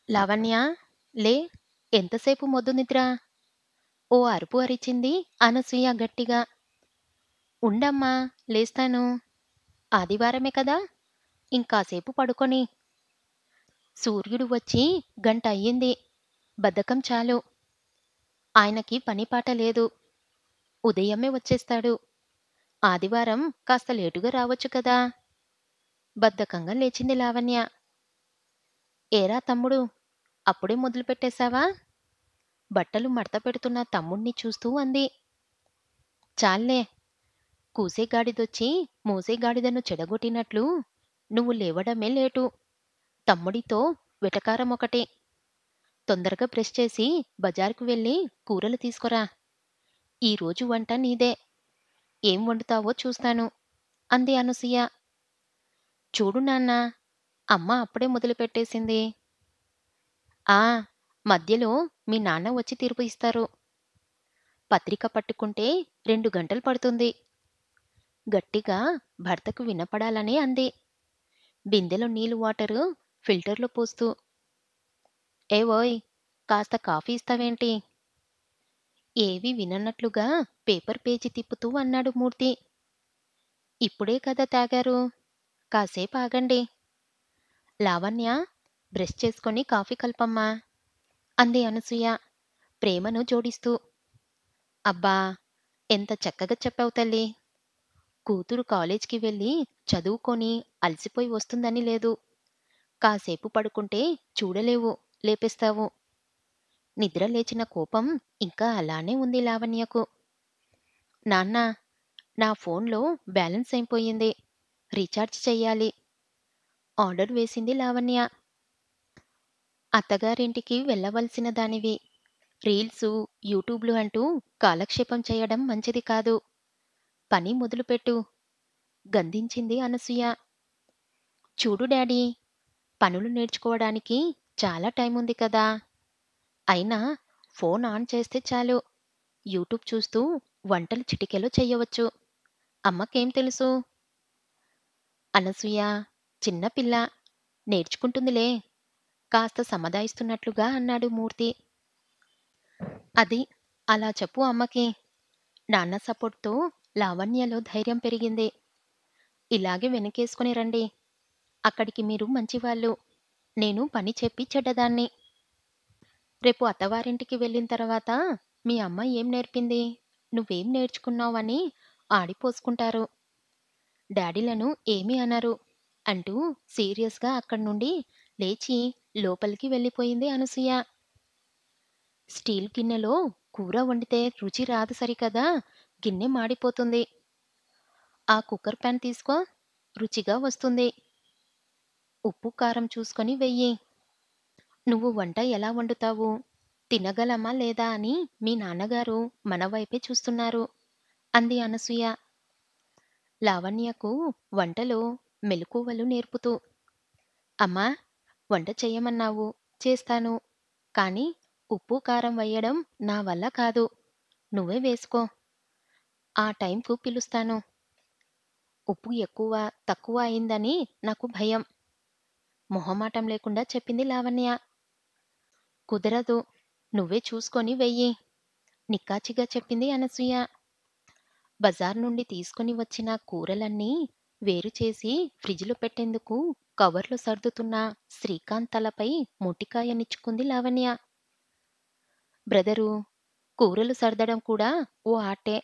లావణ్య, లే, ఎంతసేపు మొద్దు నిద్ర? ఓ అరుపు అరిచింది అనసూయ గట్టిగా. ఉండమ్మా, లేస్తాను. ఆదివారమే కదా, ఇంకాసేపు పడుకొని. సూర్యుడు వచ్చి గంట అయ్యింది. బద్ధకం చాలు. ఆయనకి పనిపాట లేదు. ఉదయమే వచ్చేస్తాడు. ఆదివారం కాస్త లేటుగా రావచ్చు కదా. బద్ధకంగా లేచింది లావణ్య. ఏరా తమ్ముడు, అప్పుడే మొదలుపెట్టేశావా? బట్టలు మడత పెడుతున్న తమ్ముణ్ణి చూస్తూ అంది. చాల్లే, కూసేగాడిదొచ్చి మోసేగాడిదను చెడగొట్టినట్లు నువ్వు లేవడమే లేటు. తమ్ముడితో వెటకారమొకటి. తొందరగా బ్రష్ చేసి బజారుకు వెళ్ళి కూరలు తీసుకురా. ఈరోజు వంట నీదే. ఏం వండుతావో చూస్తాను అంది అనసూయ. చూడు నాన్నా, అమ్మ అప్పుడే మొదలుపెట్టేసింది. ఆ, మధ్యలో మీ నాన్న వచ్చి తీర్పు ఇస్తారు. పత్రిక పట్టుకుంటే 2 గంటలు పడుతుంది. గట్టిగా భర్తకు వినపడాలని అంది, బిందెలో నీళ్ళు వాటరు ఫిల్టర్లో పోస్తూ. ఏవోయ్, కాస్త కాఫీ ఇస్తావేంటి? ఏవీ విననట్లుగా పేపర్ పేజీ తిప్పుతూ అన్నాడు మూర్తి. ఇప్పుడే కదా తాగారు, కాసేపు ఆగండి. లావణ్య, బ్రష్ చేసుకొని కాఫీ కల్పమ్మా అంది అనసూయ ప్రేమను జోడిస్తూ. అబ్బా, ఎంత చక్కగా చెప్పావు తల్లి. కూతురు కాలేజ్కి వెళ్ళి చదువుకొని అలసిపోయి వస్తుందని లేదు. కాసేపు పడుకుంటే చూడలేవు, లేపేస్తావు. నిద్ర లేచిన కోపం ఇంకా అలానే ఉంది లావణ్యకు. నాన్నా, నా ఫోన్లో బ్యాలెన్స్ అయిపోయింది. రీఛార్జ్ చెయ్యాలి. ఆర్డర్ వేసింది లావణ్య. అత్తగారింటికి వెళ్ళవలసిన దానివి. రీల్సు, యూట్యూబ్లు అంటూ కాలక్షేపం చేయడం మంచిది కాదు. పని మొదలుపెట్టు గందించింది అనసూయ. చూడు డాడీ, పనులు నేర్చుకోవడానికి చాలా టైం ఉంది కదా. అయినా ఫోన్ ఆన్ చేస్తే చాలు, యూట్యూబ్ చూస్తూ వంటలు చిటికెలో చెయ్యవచ్చు. అమ్మకేం తెలుసు? అనసూయ చిన్నపిల్ల, నేర్చుకుంటుందిలే కాస్త సమదాయిస్తున్నట్లుగా అన్నాడు మూర్తి. అది అలా చెప్పు అమ్మకి. నాన్న సపోర్ట్తో లావణ్యలో ధైర్యం పెరిగింది. ఇలాగే వెనకేసుకుని రండి. అక్కడికి మీరు మంచివాళ్ళు, నేను పని చెప్పి చెడ్డదాన్ని. రేపు అత్తవారింటికి వెళ్ళిన తర్వాత మీ అమ్మ ఏం నేర్పింది, నువ్వేం నేర్చుకున్నావని ఆడిపోసుకుంటారు. డాడీలను ఏమీ అనరు అంటూ సీరియస్గా అక్కడి నుండి లేచి లోపలికి వెళ్ళిపోయింది అనసూయ. స్టీల్ గిన్నెలో కూర వండితే రుచి రాదు సరికదా, గిన్నె మాడిపోతుంది. ఆ కుక్కర్ ప్యాన్ తీసుకో, రుచిగా వస్తుంది. ఉప్పు కారం చూసుకొని వెయ్యి. నువ్వు వంట ఎలా వండుతావు, తినగలమా లేదా అని మీ నాన్నగారు మన వైపే చూస్తున్నారు అంది అనసూయ లావణ్యకు వంటలో మెలకువలు నేర్పుతూ. అమ్మా, వంట చెయ్యమన్నావు, చేస్తాను. కానీ ఉప్పు కారం వేయడం నా వల్ల కాదు. నువ్వే వేసుకో. ఆ టైంకు పిలుస్తాను. ఉప్పు ఎక్కువ తక్కువ అయిందని నాకు భయం. మొహమాటం లేకుండా చెప్పింది లావణ్య. కుదరదు, నువ్వే చూసుకొని వెయ్యి నిక్కాచిగా చెప్పింది అనసూయ. బజార్ నుండి తీసుకొని వచ్చిన కూరలన్నీ వేరుచేసి ఫ్రిడ్జ్లో పెట్టేందుకు కవర్లు సర్దుతున్న శ్రీకాంత్ తలపై మొటికాయనిచ్చుకుంది లావణ్య. బ్రదరు, కూరలు సర్దడం కూడా ఓ ఆటే.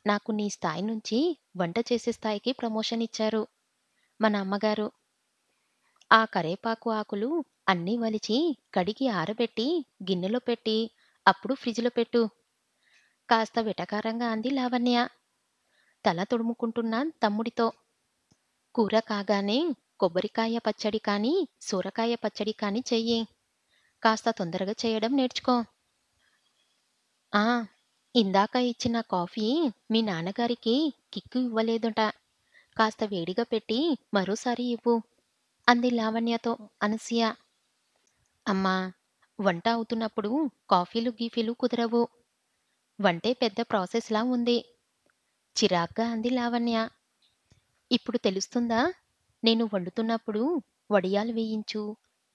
నాకు నీ స్థాయి నుంచి వంట చేసే స్థాయికి ప్రమోషన్ ఇచ్చారు మన అమ్మగారు. ఆ కరేపాకు ఆకులు అన్నీ వలిచి కడిగి ఆరబెట్టి గిన్నెలో పెట్టి అప్పుడు ఫ్రిడ్జ్లో పెట్టు కాస్త వెటకారంగా అంది లావణ్య తల తొడుముకుంటున్న తమ్ముడితో. కూర కాగానే కొబ్బరికాయ పచ్చడి కానీ సొరకాయ పచ్చడి కానీ చెయ్యి. కాస్త తొందరగా చేయడం నేర్చుకో. ఆ, ఇందాక ఇచ్చిన కాఫీ మీ నాన్నగారికి కిక్కు ఇవ్వలేదుట. కాస్త వేడిగా పెట్టి మరోసారి ఇవ్వు అంది లావణ్యతో అనసూయ. అమ్మా, వంట అవుతున్నప్పుడు కాఫీలు గీఫీలు కుదరవు. వంటే పెద్ద ప్రాసెస్లా ఉంది చిరాగ్గా అంది లావణ్య. ఇప్పుడు తెలుస్తుందా, నేను వండుతున్నప్పుడు వడియాలు వేయించు,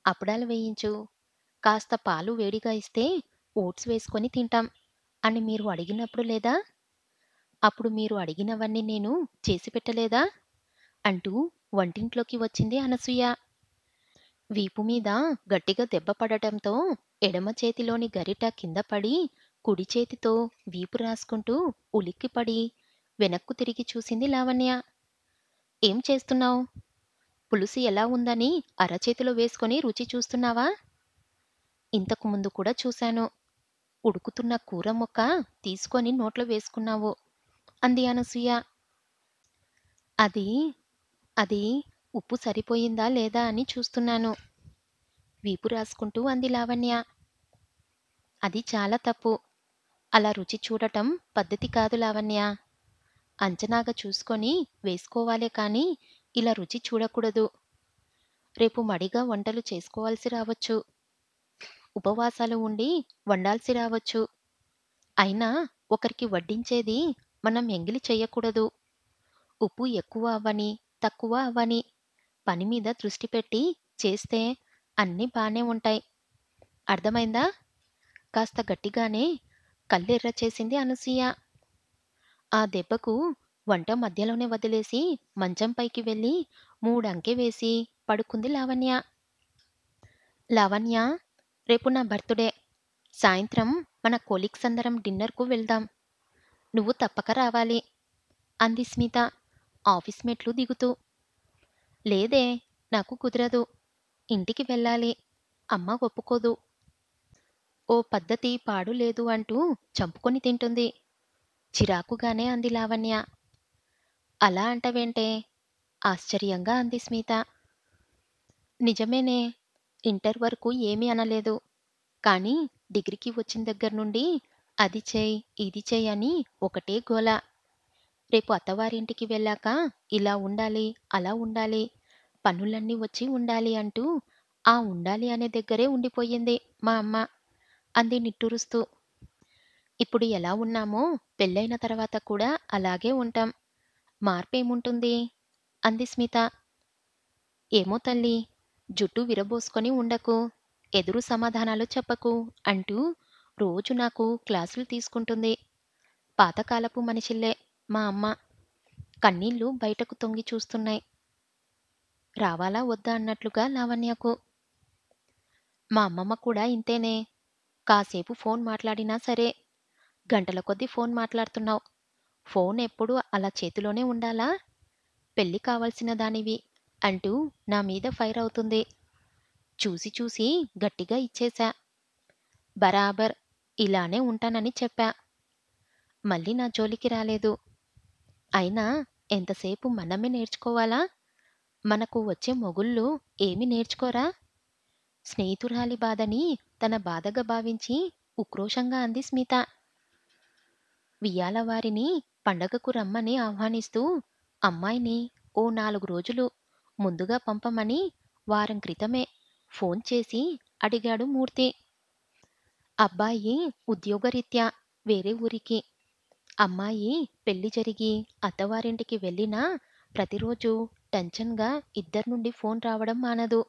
అప్పడాలు వేయించు, కాస్త పాలు వేడిగా ఇస్తే ఓట్స్ వేసుకొని తింటాం అని మీరు అడిగినప్పుడు లేదా? అప్పుడు మీరు అడిగినవన్నీ నేను చేసి పెట్టలేదా? అంటూ వంటింట్లోకి వచ్చింది అనసూయ. వీపు మీద గట్టిగా దెబ్బ పడటంతో ఎడమ చేతిలోని గరిట కింద పడి కుడి చేతితో వీపు రాసుకుంటూ ఉలిక్కిపడి వెనక్కు తిరిగి చూసింది లావణ్య. ఏం చేస్తున్నావు? పులుసు ఎలా ఉందని అరచేతిలో వేసుకొని రుచి చూస్తున్నావా? ఇంతకు ముందు కూడా చూశాను. ఉడుకుతున్న కూర మొక్క తీసుకొని నోట్లో వేసుకున్నావు అంది అనసూయ. అది అది ఉప్పు సరిపోయిందా లేదా అని చూస్తున్నాను వీపు రాసుకుంటూ అంది లావణ్య. అది చాలా తప్పు. అలా రుచి చూడటం పద్ధతి కాదు లావణ్య. అంచనాగా చూసుకొని వేసుకోవాలే కానీ ఇలా రుచి చూడకూడదు. రేపు మడిగా వంటలు చేసుకోవాల్సి రావచ్చు. ఉపవాసాలు ఉండి వండాల్సి రావచ్చు. అయినా ఒకరికి వడ్డించేది మనం ఎంగిలి చెయ్యకూడదు. ఉప్పు ఎక్కువ అవ్వని, తక్కువ అవ్వని పని మీద దృష్టి పెట్టి చేస్తే అన్నీ బానే ఉంటాయి. అర్థమైందా? కాస్త గట్టిగానే కళ్ళెర్ర చేసింది అనసూయ. ఆ దెబ్బకు వంట మధ్యలోనే వదిలేసి మంచం పైకి వెళ్ళి మూడంకె వేసి పడుకుంది లావణ్య. లావణ్య, రేపు నా బర్త్‌డే. సాయంత్రం మన కొలీగ్స్ అందరం డిన్నర్‌కు వెళ్దాం. నువ్వు తప్పక రావాలి అంది స్మిత ఆఫీస్ మెట్లు దిగుతూ. లేదే, నాకు కుదరదు. ఇంటికి వెళ్ళాలి. అమ్మ ఒప్పుకోదు. ఓ పద్ధతి పాడు లేదు అంటూ చంపుకొని తింటుంది చిరాకుగానే అంది లావణ్య. అలా అంటవేంటే? ఆశ్చర్యంగా అంది స్మిత. నిజమేనే. ఇంటర్ వరకు ఏమీ అనలేదు. కానీ డిగ్రీకి వచ్చిన దగ్గర నుండి అది చెయ్, ఇది చెయ్ అని ఒకటే గోల. రేపు అత్తవారింటికి వెళ్ళాక ఇలా ఉండాలి, అలా ఉండాలి, పనులన్నీ వచ్చి ఉండాలి అంటూ ఆ ఉండాలి అనే దగ్గరే ఉండిపోయింది మా అమ్మ అంది నిట్టూరుస్తూ. ఇప్పుడు ఎలా ఉన్నామో పెళ్ళైన తర్వాత కూడా అలాగే ఉంటాం. మార్పేముంటుంది? అంది స్మిత. ఏమో తల్లి, జుట్టు విరబోసుకొని ఉండకు, ఎదురు సమాధానాలు చెప్పకు అంటూ రోజు నాకు క్లాసులు తీసుకుంటుంది. పాతకాలపు మనిషిల్లే మా అమ్మ. కన్నీళ్లు బయటకు తొంగి చూస్తున్నాయి. రావాలా వద్దా అన్నట్లుగా లావణ్యకు. మా అమ్మమ్మ కూడా ఇంతేనే. కాసేపు ఫోన్ మాట్లాడినా సరే, గంటల కొద్దీ ఫోన్ మాట్లాడుతున్నావు. ఫోన్ ఎప్పుడూ అలా చేతిలోనే ఉండాలా? పెళ్లి కావాల్సిన దానివి అంటూ నా మీద ఫైర్ అవుతుంది. చూసి చూసి గట్టిగా ఇచ్చేశా. బరాబర్ ఇలానే ఉంటానని చెప్పా. మళ్ళీ నా జోలికి రాలేదు. అయినా ఎంతసేపు మనమే నేర్చుకోవాలా? మనకు వచ్చే మొగుళ్ళు ఏమీ నేర్చుకోరా? స్నేహితురాలి బాధని తన బాధగా భావించి ఉక్రోషంగా అంది స్మిత. వియ్యాలవారిని పండగకు రమ్మని ఆహ్వానిస్తూ అమ్మాయిని ఓ 4 రోజులు ముందుగా పంపమని వారం క్రితమే ఫోన్ చేసి అడిగాడు మూర్తి. అబ్బాయి ఉద్యోగరీత్యా వేరే ఊరికి, అమ్మాయి పెళ్లి జరిగి అత్తవారింటికి వెళ్ళినా ప్రతిరోజు టెన్షన్‌గా ఇద్దరి నుండి ఫోన్ రావడం మానదు.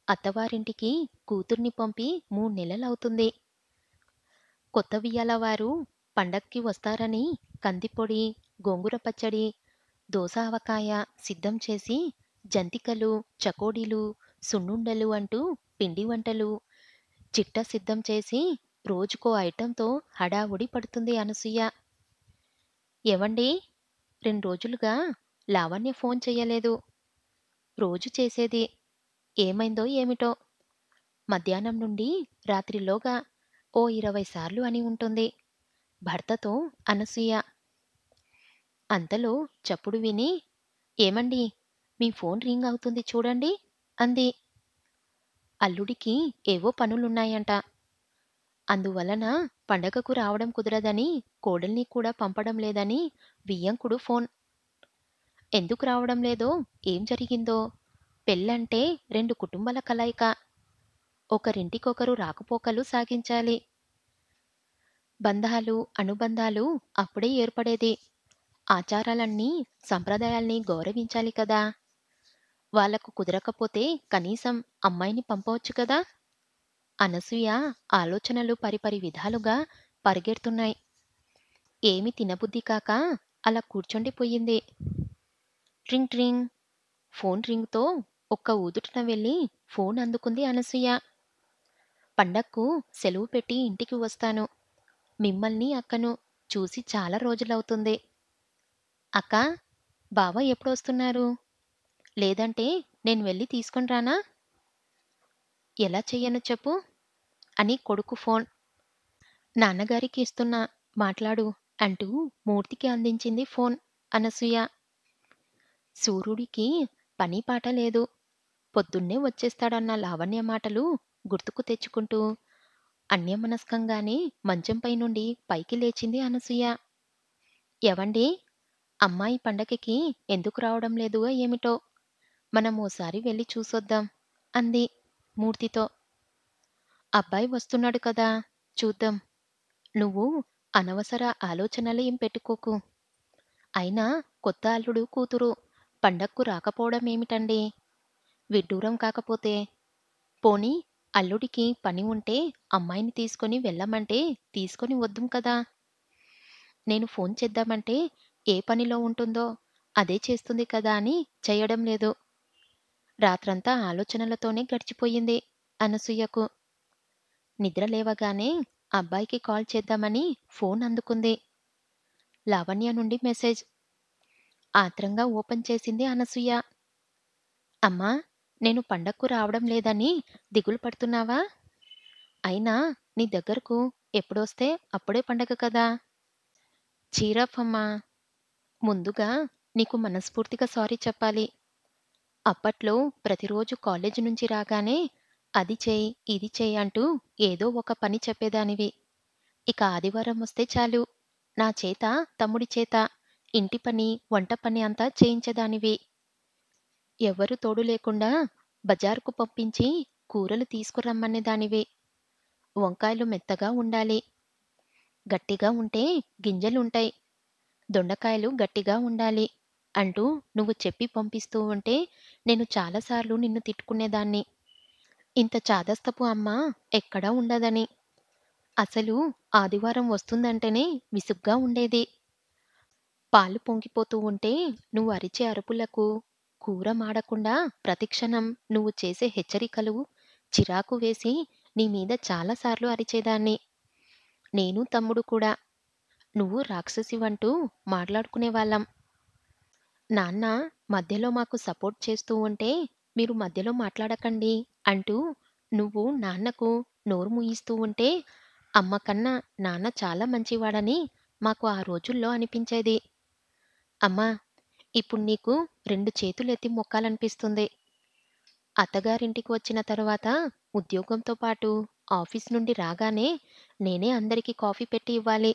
అత్తవారింటికి కూతుర్ని పంపి 3 నెలలవుతుంది. కొత్త వియ్యాలవారు పండక్కి వస్తారని కందిపొడి, గోంగూర పచ్చడి, దోస ఆవకాయ సిద్ధం చేసి జంతికలు, చకోడీలు, సున్నుండలు అంటూ పిండి వంటలు చిట్టా సిద్ధం చేసి రోజుకో ఐటంతో హడావుడి పడుతుంది అనసూయ. ఏవండీ, 2 రోజులుగా లావణ్య ఫోన్ చెయ్యలేదు. రోజు చేసేది. ఏమైందో ఏమిటో? మధ్యాహ్నం నుండి రాత్రిలోగా ఓ 20 సార్లు అని ఉంటుంది భర్తతో అనసూయ. అంతలో చప్పుడు విని, ఏమండీ, మీ ఫోన్ రింగ్ అవుతుంది చూడండి అంది. అల్లుడికి ఏవో పనులున్నాయంట. అందువలన పండగకు రావడం కుదరదని కోడల్ని కూడా పంపడం లేదని వియ్యంకుడు ఫోన్. ఎందుకు రావడం లేదో, ఏం జరిగిందో? పెళ్ళంటే 2 కుటుంబాల కలయిక. ఒకరింటికొకరు రాకపోకలు సాగించాలి. బంధాలు, అనుబంధాలు అప్పుడే ఏర్పడేది. ఆచారాలన్నీ, సంప్రదాయాల్ని గౌరవించాలి కదా! వాళ్లకు కుదరకపోతే కనీసం అమ్మాయిని పంపవచ్చు కదా! అనసూయ ఆలోచనలు పరిపరి విధాలుగా పరిగెడుతున్నాయి. ఏమి తినబుద్ధి కాక అలా కూర్చుండిపోయింది. ట్రింగ్ ట్రింగ్. ఫోన్ రింగ్‌తో ఒక్క ఊదుటున వెళ్ళి ఫోన్ అందుకుంది అనసూయ. పండక్కు సెలవు పెట్టి ఇంటికి వస్తాను. మిమ్మల్ని, అక్కను చూసి చాలా రోజులవుతుంది. అక్కా, బావ ఎప్పుడొస్తున్నారు? లేదంటే నేను వెళ్లి తీసుకొని రానా? ఎలా చెయ్యను చెప్పు? అని కొడుకు ఫోన్. నాన్నగారికి ఇస్తున్నా, మాట్లాడు అంటూ మూర్తికి అందించింది ఫోన్ అనసూయ. సూర్యుడికి పని పాట లేదు. పొద్దున్నే వచ్చేస్తాడన్న లావణ్య మాటలు గుర్తుకు తెచ్చుకుంటూ అన్యమనస్కంగానే మంచంపై నుండి పైకి లేచింది అనసూయ. ఎవండీ, అమ్మాయి పండగకి ఎందుకు రావడం లేదు ఏమిటో? మనం ఓసారి వెళ్ళి చూసొద్దాం అంది మూర్తితో. అబ్బాయి వస్తున్నాడు కదా, చూద్దాం. నువ్వు అనవసర ఆలోచనలేం పెట్టుకోకు. అయినా కొత్త అల్లుడు కూతురు పండక్కు రాకపోవడమేమిటండి? విడ్డూరం కాకపోతే. పోనీ అల్లుడికి పని ఉంటే అమ్మాయిని తీసుకొని వెళ్ళమంటే తీసుకొని వద్దుం కదా! నేను ఫోన్ చేద్దామంటే ఏ పనిలో ఉంటుందో అదే చేస్తుంది కదా అని చెయ్యడం లేదు. రాత్రంతా ఆలోచనలతోనే గడిచిపోయింది అనసూయకు. నిద్ర లేవగానే అబ్బాయికి కాల్ చేద్దామని ఫోన్ అందుకుంది. లావణ్య నుండి మెసేజ్. ఆత్రంగా ఓపెన్ చేసింది అనసూయ. అమ్మా, నేను పండక్కు రావడం లేదని దిగులు పడుతున్నావా? అయినా నీ దగ్గరకు ఎప్పుడొస్తే అప్పుడే పండగ కదా! చీరఫమ్మా. ముందుగా నీకు మనస్ఫూర్తిగా సారీ చెప్పాలి. అప్పట్లో ప్రతిరోజు కాలేజీ నుంచి రాగానే అది చెయ్యి, ఇది చెయ్యి అంటూ ఏదో ఒక పని చెప్పేదానివి. ఇక ఆదివారం వస్తే చాలు, నా చేత, తమ్ముడి చేత ఇంటి పని, వంట పని అంతా చేయించేదానివి. ఎవ్వరూ తోడు లేకుండా బజారుకు పంపించి కూరలు తీసుకురమ్మనేదానివి. వంకాయలు మెత్తగా ఉండాలి. గట్టిగా ఉంటే గింజలుంటాయి. దొండకాయలు గట్టిగా ఉండాలి అంటూ నువ్వు చెప్పి పంపిస్తూ ఉంటే నేను చాలాసార్లు నిన్ను తిట్టుకునేదాన్ని. ఇంత చాదస్తపు అమ్మ ఎక్కడా ఉండదని. అసలు ఆదివారం వస్తుందంటేనే విసుగ్గా ఉండేది. పాలు పొంగిపోతూ ఉంటే నువ్వు అరిచే అరుపులకు, కూర మాడకుండా ప్రతిక్షణం నువ్వు చేసే హెచ్చరికలు చిరాకు వేసి నీ మీద చాలాసార్లు అరిచేదాన్ని. నేను, తమ్ముడు కూడా. నువ్వు రాక్షసివంటూ మాట్లాడుకునేవాళ్ళం. నాన్న మధ్యలో మాకు సపోర్ట్ చేస్తూ ఉంటే, మీరు మధ్యలో మాట్లాడకండి అంటూ నువ్వు నాన్నకు నోరు మూయిస్తూ ఉంటే, అమ్మ కన్నా నాన్న చాలా మంచివాడని మాకు ఆ రోజుల్లో అనిపించేది. అమ్మా, ఇప్పుడు నీకు 2 చేతులెత్తి మొక్కాలనిపిస్తుంది. అత్తగారింటికి వచ్చిన తరువాత ఉద్యోగంతో పాటు ఆఫీస్ నుండి రాగానే నేనే అందరికీ కాఫీ పెట్టి ఇవ్వాలి.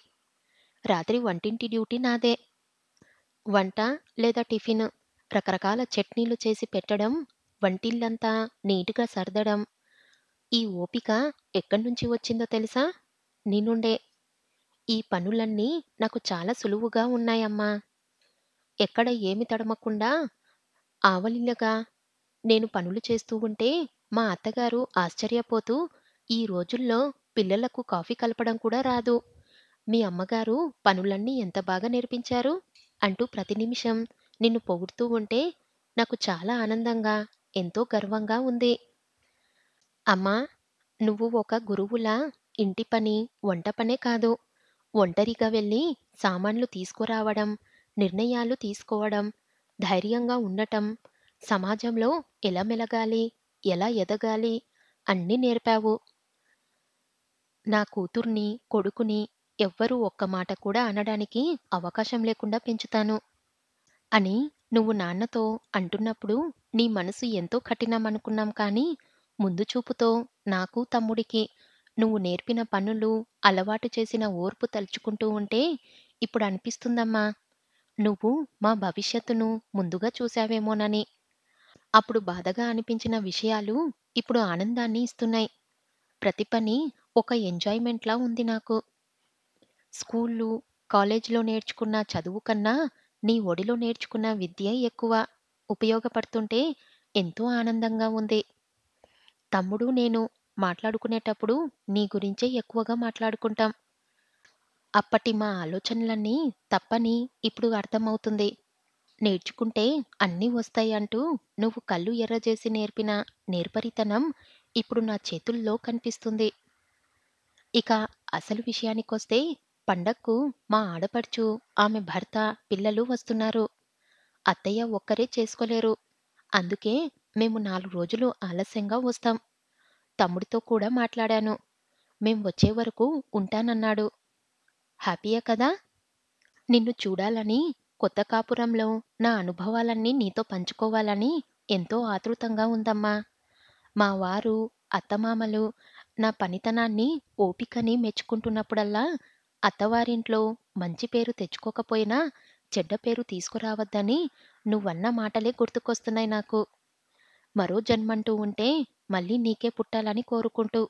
రాత్రి వంటింటి డ్యూటీ నాదే. వంట లేదా టిఫిన్, రకరకాల చట్నీలు చేసి పెట్టడం, వంటిల్లంతా నీటుగా సర్దడం. ఈ ఓపిక ఎక్కడ్నుంచి వచ్చిందో తెలుసా? నీ నుండే. ఈ పనులన్నీ నాకు చాలా సులువుగా ఉన్నాయమ్మా. ఎక్కడ ఏమి తడమకుండా ఆవలిల్లగా నేను పనులు చేస్తూ ఉంటే మా అత్తగారు ఆశ్చర్యపోతూ, "ఈ రోజుల్లో పిల్లలకు కాఫీ కలపడం కూడా రాదు. మీ అమ్మగారు పనులన్నీ ఎంత బాగా నేర్పించారు" అంటూ ప్రతి నిమిషం నిన్ను పొగుడుతూ ఉంటే నాకు చాలా ఆనందంగా, ఎంతో గర్వంగా ఉంది. అమ్మా, నువ్వు ఒక గురువులా ఇంటి పని, వంట పనే కాదు, ఒంటరిగా వెళ్ళి సామాన్లు తీసుకురావడం, నిర్ణయాలు తీసుకోవడం, ధైర్యంగా ఉండటం, సమాజంలో ఎలా మెలగాలి, ఎలా ఎదగాలి అన్నీ నేర్పావు. నా కూతుర్ని, కొడుకుని ఎవ్వరూ ఒక్క మాట కూడా అనడానికి అవకాశం లేకుండా పెంచుతాను అని నువ్వు నాన్నతో అంటున్నప్పుడు నీ మనసు ఎంతో కఠినమనుకున్నాం కానీ, ముందు చూపుతో నాకు, తమ్ముడికి నువ్వు నేర్పిన పనులు, అలవాటు చేసిన ఓర్పు తలుచుకుంటూ ఉంటే ఇప్పుడనిపిస్తుందమ్మా, నువ్వు మా భవిష్యత్తును ముందుగా చూశావేమోనని. అప్పుడు బాధగా అనిపించిన విషయాలు ఇప్పుడు ఆనందాన్ని ఇస్తున్నాయి. ప్రతి పని ఒక ఎంజాయ్‌మెంట్‌లా ఉంది నాకు. స్కూలు, కాలేజీలో నేర్చుకున్న చదువు కన్నా నీ ఒడిలో నేర్చుకున్న విద్యే ఎక్కువ ఉపయోగపడుతుంటే ఎంతో ఆనందంగా ఉంది. తమ్ముడు, నేను మాట్లాడుకునేటప్పుడు నీ గురించే ఎక్కువగా మాట్లాడుకుంటాం. అప్పటి మా ఆలోచనలన్నీ తప్పని ఇప్పుడు అర్థమవుతుంది. నేర్చుకుంటే అన్నీ వస్తాయి అంటూ నువ్వు కళ్ళు ఎర్రజేసి నేర్పిన నేర్పరితనం ఇప్పుడు నా చేతుల్లో కనిపిస్తుంది. ఇక అసలు విషయానికొస్తే పండక్కు మా ఆడపడుచు, ఆమె భర్త, పిల్లలు వస్తున్నారు. అత్తయ్య ఒక్కరే చేసుకోలేరు. అందుకే మేము 4 రోజులు ఆలస్యంగా వస్తాం. తమ్ముడితో కూడా మాట్లాడాను. మేం వచ్చే వరకు ఉంటానన్నాడు. హ్యాపీయే కదా! నిన్ను చూడాలని, కొత్త కాపురంలో నా అనుభవాలన్నీ నీతో పంచుకోవాలని ఎంతో ఆతృతంగా ఉందమ్మా. మా వారు, అత్తమామలు నా పనితనాన్ని, ఓపికని మెచ్చుకుంటున్నప్పుడల్లా అత్తవారింట్లో మంచి పేరు తెచ్చుకోకపోయినా చెడ్డ పేరు తీసుకురావద్దని నువ్వన్న మాటలే గుర్తుకొస్తున్నాయి నాకు. మరో జన్మంటూ ఉంటే మళ్ళీ నీకే పుట్టాలని కోరుకుంటూ